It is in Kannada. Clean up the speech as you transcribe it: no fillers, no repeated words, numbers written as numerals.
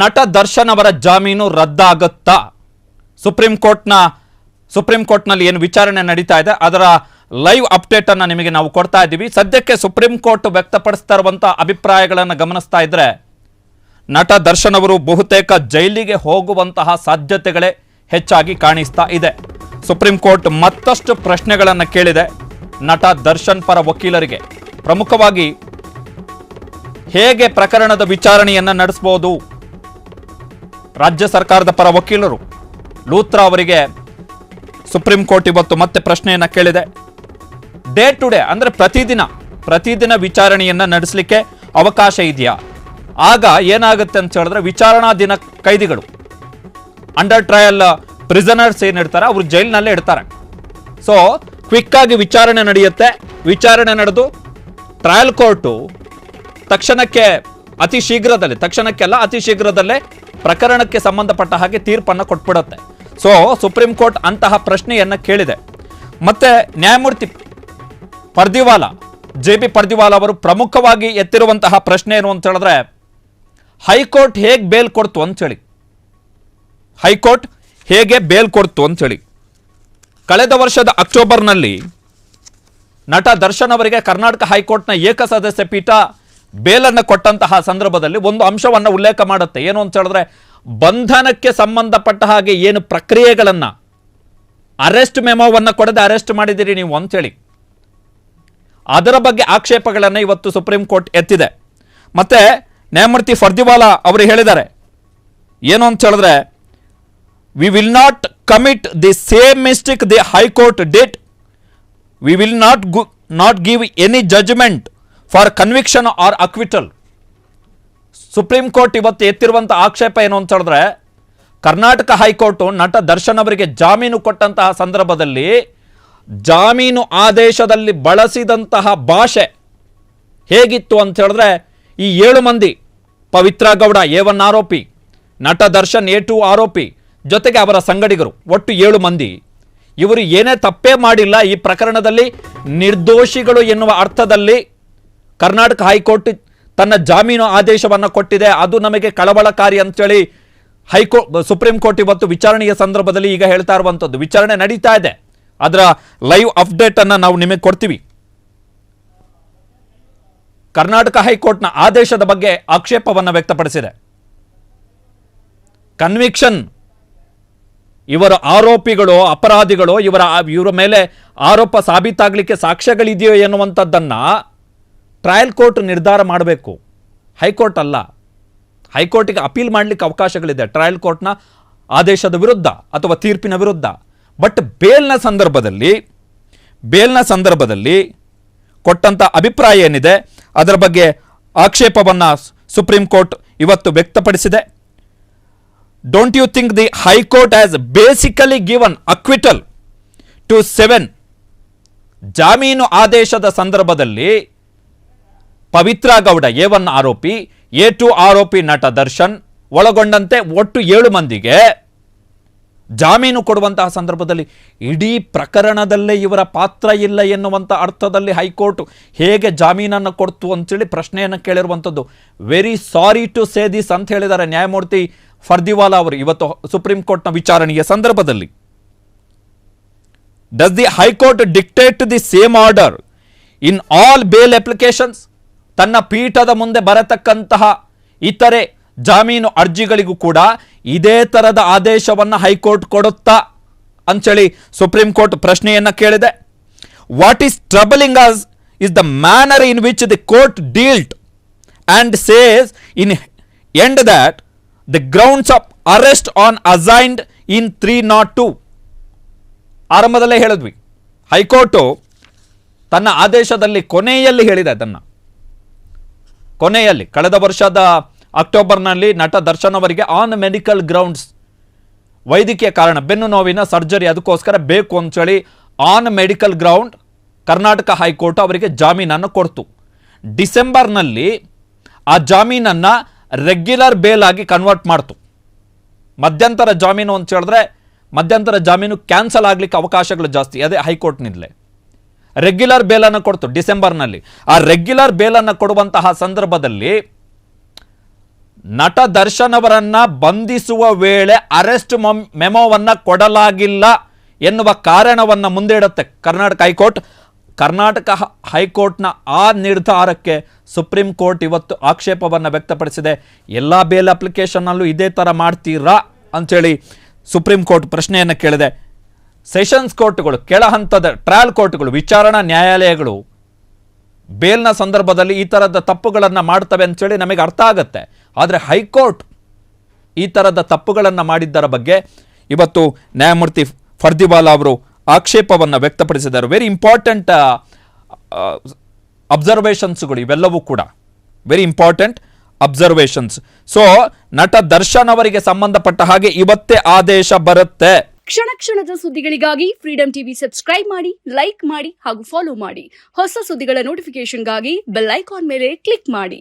ನಟ ದರ್ಶನ್ ಅವರ ಜಾಮೀನು ರದ್ದಾಗುತ್ತಾ? ಸುಪ್ರೀಂ ಕೋರ್ಟ್ನಲ್ಲಿ ಏನು ವಿಚಾರಣೆ ನಡೀತಾ ಇದೆ ಅದರ ಲೈವ್ ಅಪ್ಡೇಟ್ ಅನ್ನು ನಿಮಗೆ ನಾವು ಕೊಡ್ತಾ ಇದ್ದೀವಿ. ಸದ್ಯಕ್ಕೆ ಸುಪ್ರೀಂ ಕೋರ್ಟ್ ವ್ಯಕ್ತಪಡಿಸ್ತಾ ಇರುವಂತಹ ಅಭಿಪ್ರಾಯಗಳನ್ನು ಗಮನಿಸ್ತಾ ಇದ್ರೆ ನಟ ದರ್ಶನ್ ಅವರು ಬಹುತೇಕ ಜೈಲಿಗೆ ಹೋಗುವಂತಹ ಸಾಧ್ಯತೆಗಳೇ ಹೆಚ್ಚಾಗಿ ಕಾಣಿಸ್ತಾ ಇದೆ. ಸುಪ್ರೀಂ ಕೋರ್ಟ್ ಮತ್ತಷ್ಟು ಪ್ರಶ್ನೆಗಳನ್ನು ಕೇಳಿದೆ ನಟ ದರ್ಶನ್ ಪರ ವಕೀಲರಿಗೆ. ಪ್ರಮುಖವಾಗಿ ಹೇಗೆ ಪ್ರಕರಣದ ವಿಚಾರಣೆಯನ್ನು ನಡೆಸಬಹುದು? ರಾಜ್ಯ ಸರ್ಕಾರದ ಪರ ವಕೀಲರು ಲೂತ್ರಾ ಅವರಿಗೆ ಸುಪ್ರೀಂ ಕೋರ್ಟ್ ಇವತ್ತು ಮತ್ತೆ ಪ್ರಶ್ನೆಯನ್ನು ಕೇಳಿದೆ. ಡೇ ಟು ಡೇ ಅಂದ್ರೆ ಪ್ರತಿದಿನ ವಿಚಾರಣೆಯನ್ನು ನಡೆಸಲಿಕ್ಕೆ ಅವಕಾಶ ಇದೆಯಾ? ಆಗ ಏನಾಗುತ್ತೆ ಅಂತ ಹೇಳಿದ್ರೆ ವಿಚಾರಣಾ ದಿನ ಕೈದಿಗಳು ಅಂಡರ್ ಟ್ರಯಲ್ ಪ್ರಿಸನರ್ಸ್ ಏನಿರ್ತಾರೆ ಅವರು ಜೈಲಿನಲ್ಲೇ ಇರ್ತಾರೆ. ಸೊ ಕ್ವಿಕ್ ಆಗಿ ವಿಚಾರಣೆ ನಡೆಯುತ್ತೆ. ವಿಚಾರಣೆ ನಡೆದು ಟ್ರಯಲ್ ಕೋರ್ಟು ತಕ್ಷಣಕ್ಕೆ ಅತಿ ಶೀಘ್ರದಲ್ಲೇ ಪ್ರಕರಣಕ್ಕೆ ಸಂಬಂಧಪಟ್ಟ ಹಾಗೆ ತೀರ್ಪನ್ನು ಕೊಟ್ಬಿಡುತ್ತೆ. ಸೊ ಸುಪ್ರೀಂ ಕೋರ್ಟ್ ಅಂತಹ ಪ್ರಶ್ನೆಯನ್ನ ಕೇಳಿದೆ. ಮತ್ತೆ ನ್ಯಾಯಮೂರ್ತಿ ಜೆ.ಬಿ. ಪರ್ದಿವಾಲಾ ಅವರು ಪ್ರಮುಖವಾಗಿ ಎತ್ತಿರುವಂತಹ ಪ್ರಶ್ನೆ ಏನು ಅಂತ ಹೇಳಿದ್ರೆ ಹೈಕೋರ್ಟ್ ಹೇಗೆ ಬೇಲ್ ಕೊಡ್ತು ಅಂತೇಳಿ. ಕಳೆದ ವರ್ಷದ ಅಕ್ಟೋಬರ್ನಲ್ಲಿ ನಟ ದರ್ಶನ್ ಅವರಿಗೆ ಕರ್ನಾಟಕ ಹೈಕೋರ್ಟ್ನ ಏಕಸದಸ್ಯ ಪೀಠ ಬೇಲನ್ನು ಕೊಟ್ಟಂತಹ ಸಂದರ್ಭದಲ್ಲಿ ಒಂದು ಅಂಶವನ್ನು ಉಲ್ಲೇಖ ಮಾಡುತ್ತೆ. ಏನು ಅಂತ ಹೇಳಿದ್ರೆ ಬಂಧನಕ್ಕೆ ಸಂಬಂಧಪಟ್ಟ ಹಾಗೆ ಏನು ಪ್ರಕ್ರಿಯೆಗಳನ್ನು ಅರೆಸ್ಟ್ ಮೆಮೋವನ್ನು ಕೊಡದೆ ಅರೆಸ್ಟ್ ಮಾಡಿದಿರಿ ನೀವು ಅಂತೇಳಿ ಅದರ ಬಗ್ಗೆ ಆಕ್ಷೇಪಗಳನ್ನು ಇವತ್ತು ಸುಪ್ರೀಂ ಕೋರ್ಟ್ ಎತ್ತಿದೆ. ಮತ್ತೆ ನ್ಯಾಯಮೂರ್ತಿ ಪರ್ದಿವಾಲಾ ಅವರು ಹೇಳಿದ್ದಾರೆ ಏನು ಅಂತ ಹೇಳಿದ್ರೆ we will not commit the same mistake the high court did. We will not give any judgement for conviction or acquittal. Supreme court ಇವತ್ತು ಎತ್ತಿರುವಂಥ ಆಕ್ಷೇಪ ಏನು ಅಂತ ಹೇಳಿದ್ರೆ ಕರ್ನಾಟಕ ಹೈಕೋರ್ಟು ನಟ ದರ್ಶನ್ ಅವರಿಗೆ ಜಾಮೀನು ಕೊಟ್ಟಂತಹ ಸಂದರ್ಭದಲ್ಲಿ ಜಾಮೀನು ಆದೇಶದಲ್ಲಿ ಬಳಸಿದಂತಹ ಭಾಷೆ ಹೇಗಿತ್ತು ಅಂತ ಹೇಳಿದ್ರೆ ಈ 7 ಮಂದಿ ಪವಿತ್ರ ಗೌಡ A1 ಆರೋಪಿ, ನಟ ದರ್ಶನ್ A2 ಆರೋಪಿ, ಜೊತೆಗೆ ಅವರ ಸಂಗಡಿಗರು ಒಟ್ಟು 7 ಮಂದಿ, ಇವರು ಏನೇ ತಪ್ಪೇ ಮಾಡಿಲ್ಲ, ಈ ಪ್ರಕರಣದಲ್ಲಿ ನಿರ್ದೋಷಿಗಳು ಎನ್ನುವ ಅರ್ಥದಲ್ಲಿ ಕರ್ನಾಟಕ ಹೈಕೋರ್ಟ್ ತನ್ನ ಜಾಮೀನು ಆದೇಶವನ್ನು ಕೊಟ್ಟಿದೆ. ಅದು ನಮಗೆ ಕಳವಳಕಾರಿ ಅಂತೇಳಿ ಸುಪ್ರೀಂ ಕೋರ್ಟ್ ಇವತ್ತು ವಿಚಾರಣೆಯ ಸಂದರ್ಭದಲ್ಲಿ ಈಗ ಹೇಳ್ತಾ ಇರುವಂಥದ್ದು. ವಿಚಾರಣೆ ನಡೀತಾ ಇದೆ, ಅದರ ಲೈವ್ ಅಪ್ಡೇಟ್ ಅನ್ನು ನಾವು ನಿಮಗೆ ಕೊಡ್ತೀವಿ. ಕರ್ನಾಟಕ ಹೈಕೋರ್ಟ್ನ ಆದೇಶದ ಬಗ್ಗೆ ಆಕ್ಷೇಪವನ್ನು ವ್ಯಕ್ತಪಡಿಸಿದೆ. ಕನ್ವಿಕ್ಷನ್ ಇವರ ಆರೋಪಿಗಳು ಅಪರಾಧಿಗಳು ಇವರ ಮೇಲೆ ಆರೋಪ ಸಾಬೀತಾಗಲಿಕ್ಕೆ ಸಾಕ್ಷ್ಯಗಳಿದೆಯೋ ಎನ್ನುವಂಥದ್ದನ್ನು ಟ್ರಯಲ್ ಕೋರ್ಟ್ ನಿರ್ಧಾರ ಮಾಡಬೇಕು, ಹೈಕೋರ್ಟ್ ಅಲ್ಲ. ಹೈಕೋರ್ಟಿಗೆ ಅಪೀಲ್ ಮಾಡಲಿಕ್ಕೆ ಅವಕಾಶಗಳಿದೆ ಟ್ರಯಲ್ ಕೋರ್ಟ್ನ ಆದೇಶದ ವಿರುದ್ಧ ಅಥವಾ ತೀರ್ಪಿನ ವಿರುದ್ಧ. ಬಟ್ ಬೇಲ್ನ ಸಂದರ್ಭದಲ್ಲಿ ಕೊಟ್ಟಂಥ ಅಭಿಪ್ರಾಯ ಏನಿದೆ ಅದರ ಬಗ್ಗೆ ಆಕ್ಷೇಪವನ್ನು ಸುಪ್ರೀಂ ಕೋರ್ಟ್ ಇವತ್ತು ವ್ಯಕ್ತಪಡಿಸಿದೆ. Don't you think the high court has basically given acquittal to 7? ಜಾಮೀನು ಆದೇಶದ ಸಂದರ್ಭದಲ್ಲಿ ಪವಿತ್ರ ಗೌಡ A1 ಆರೋಪಿ, A2 ಆರೋಪಿ ನಟ ದರ್ಶನ್ ಒಳಗೊಂಡಂತೆ ಒಟ್ಟು 7 ಮಂದಿಗೆ ಜಾಮೀನು ಕೊಡುವಂತಹ ಸಂದರ್ಭದಲ್ಲಿ ಇಡೀ ಪ್ರಕರಣದಲ್ಲೇ ಇವರ ಪಾತ್ರ ಇಲ್ಲ ಎನ್ನುವಂಥ ಅರ್ಥದಲ್ಲಿ ಹೈಕೋರ್ಟ್ ಹೇಗೆ ಜಾಮೀನನ್ನು ಕೊಡ್ತು ಅಂತೇಳಿ ಪ್ರಶ್ನೆಯನ್ನು ಕೇಳಿರುವಂಥದ್ದು. Very sorry to say this ಅಂತ ಹೇಳಿದ್ದಾರೆ ನ್ಯಾಯಮೂರ್ತಿ ಪರ್ದಿವಾಲಾ ಅವರು ಇವತ್ತು ಸುಪ್ರೀಂ ಕೋರ್ಟ್ನ ವಿಚಾರಣೆಯ ಸಂದರ್ಭದಲ್ಲಿ. Does the high court dictate the same order in all bail applications? ತನ್ನ ಪೀಠದ ಮುಂದೆ ಬರತಕ್ಕಂತಹ ಇತರೆ ಜಾಮೀನು ಅರ್ಜಿಗಳಿಗೂ ಕೂಡ ಇದೇ ತರದ ಆದೇಶವನ್ನು ಹೈಕೋರ್ಟ್ ಕೊಡುತ್ತಾ ಅಂತೇಳಿ ಸುಪ್ರೀಂ ಕೋರ್ಟ್ ಪ್ರಶ್ನೆಯನ್ನ ಕೇಳಿದೆ. What is troubling us is the manner in which the court dealt and says in end that the grounds of arrest on assigned in 302. ಆರಂಭದಲ್ಲೇ ಹೇಳಿದ್ವಿ, ಹೈಕೋರ್ಟು ತನ್ನ ಆದೇಶದಲ್ಲಿ ಕೊನೆಯಲ್ಲಿ ಹೇಳಿದೆ. ಅದನ್ನು ಕಳೆದ ವರ್ಷದ ಅಕ್ಟೋಬರ್ನಲ್ಲಿ ನಟ ದರ್ಶನ್ ಅವರಿಗೆ ಆನ್ ಮೆಡಿಕಲ್ ಗ್ರೌಂಡ್ಸ್, ವೈದ್ಯಕೀಯ ಕಾರಣ, ಬೆನ್ನು ನೋವಿನ ಸರ್ಜರಿ ಅದಕ್ಕೋಸ್ಕರ ಬೇಕು ಅಂತೇಳಿ on medical ground Karnataka high court ಅವರಿಗೆ ಜಾಮೀನನ್ನು ಕೊಡ್ತು. ಡಿಸೆಂಬರ್ನಲ್ಲಿ ಆ ಜಾಮೀನನ್ನು ರೆಗ್ಯುಲರ್ ಬೇಲ್ ಆಗಿ ಕನ್ವರ್ಟ್ ಮಾಡ್ತು. ಮಧ್ಯಂತರ ಜಾಮೀನು ಅಂತ ಹೇಳಿದ್ರೆ ಮಧ್ಯಂತರ ಜಾಮೀನು ಕ್ಯಾನ್ಸಲ್ ಆಗಲಿಕ್ಕೆ ಅವಕಾಶಗಳು ಜಾಸ್ತಿ, ಅದೇ ಹೈಕೋರ್ಟ್ನಿಂದಲೇ. ರೆಗ್ಯುಲರ್ ಬೇಲನ್ನು ಕೊಡ್ತು ಡಿಸೆಂಬರ್ನಲ್ಲಿ. ಆ ರೆಗ್ಯುಲರ್ ಬೇಲನ್ನು ಕೊಡುವಂತಹ ಸಂದರ್ಭದಲ್ಲಿ ನಟ ದರ್ಶನ್ ಅವರನ್ನ ಬಂಧಿಸುವ ವೇಳೆ ಅರೆಸ್ಟ್ ಮೆಮೋವನ್ನ ಕೊಡಲಾಗಿಲ್ಲ ಎನ್ನುವ ಕಾರಣವನ್ನು ಮುಂದೆ ಇಡುತ್ತೆ ಕರ್ನಾಟಕ ಹೈಕೋರ್ಟ್. ಕರ್ನಾಟಕ ಹೈಕೋರ್ಟ್ನ ಆ ನಿರ್ಧಾರಕ್ಕೆ ಸುಪ್ರೀಂ ಕೋರ್ಟ್ ಇವತ್ತು ಆಕ್ಷೇಪವನ್ನು ವ್ಯಕ್ತಪಡಿಸಿದೆ. ಎಲ್ಲ ಬೇಲ್ ಅಪ್ಲಿಕೇಶನ್ನಲ್ಲೂ ಇದೇ ಥರ ಮಾಡ್ತೀರಾ ಅಂಥೇಳಿ ಸುಪ್ರೀಂ ಕೋರ್ಟ್ ಪ್ರಶ್ನೆಯನ್ನು ಕೇಳಿದೆ. ಸೆಷನ್ಸ್ ಕೋರ್ಟ್ಗಳು, ಕೆಳ ಹಂತದ ಟ್ರಯಲ್ ಕೋರ್ಟ್ಗಳು, ವಿಚಾರಣಾ ನ್ಯಾಯಾಲಯಗಳು ಬೇಲ್ನ ಸಂದರ್ಭದಲ್ಲಿ ಈ ಥರದ ತಪ್ಪುಗಳನ್ನು ಮಾಡ್ತವೆ ಅಂತೇಳಿ ನಮಗೆ ಅರ್ಥ ಆಗುತ್ತೆ. ಆದರೆ ಹೈಕೋರ್ಟ್ ಈ ಥರದ ತಪ್ಪುಗಳನ್ನು ಮಾಡಿದ್ದರ ಬಗ್ಗೆ ಇವತ್ತು ನ್ಯಾಯಮೂರ್ತಿ ಫರ್ದಿವಾಲಾ ಅವರು ಆಕ್ಷೇಪವನ್ನು ವ್ಯಕ್ತಪಡಿಸಿದ್ದಾರೆ. ವೆರಿ ಇಂಪಾರ್ಟೆಂಟ್ ಅಬ್ಸರ್ವೇಷನ್ಸ್ಗಳು ಇವೆಲ್ಲವೂ ಕೂಡ ವೆರಿ ಇಂಪಾರ್ಟೆಂಟ್ ಅಬ್ಸರ್ವೇಷನ್ಸ್. ಸೊ ನಟ ದರ್ಶನ್ ಅವರಿಗೆ ಸಂಬಂಧಪಟ್ಟ ಹಾಗೆ ಇವತ್ತೇ ಆದೇಶ ಬರುತ್ತೆ. ಕ್ಷಣ ಕ್ಷಣದ ಸುದ್ದಿಗಳಿಗಾಗಿ ಫ್ರೀಡಂ ಟಿವಿ ಸಬ್ಸ್ಕ್ರೈಬ್ ಮಾಡಿ, ಲೈಕ್ ಮಾಡಿ ಹಾಗೂ ಫಾಲೋ ಮಾಡಿ. ಹೊಸ ಸುದ್ದಿಗಳ ನೋಟಿಫಿಕೇಶನ್ಗಾಗಿ ಬೆಲ್ ಐಕಾನ್ ಮೇಲೆ ಕ್ಲಿಕ್ ಮಾಡಿ.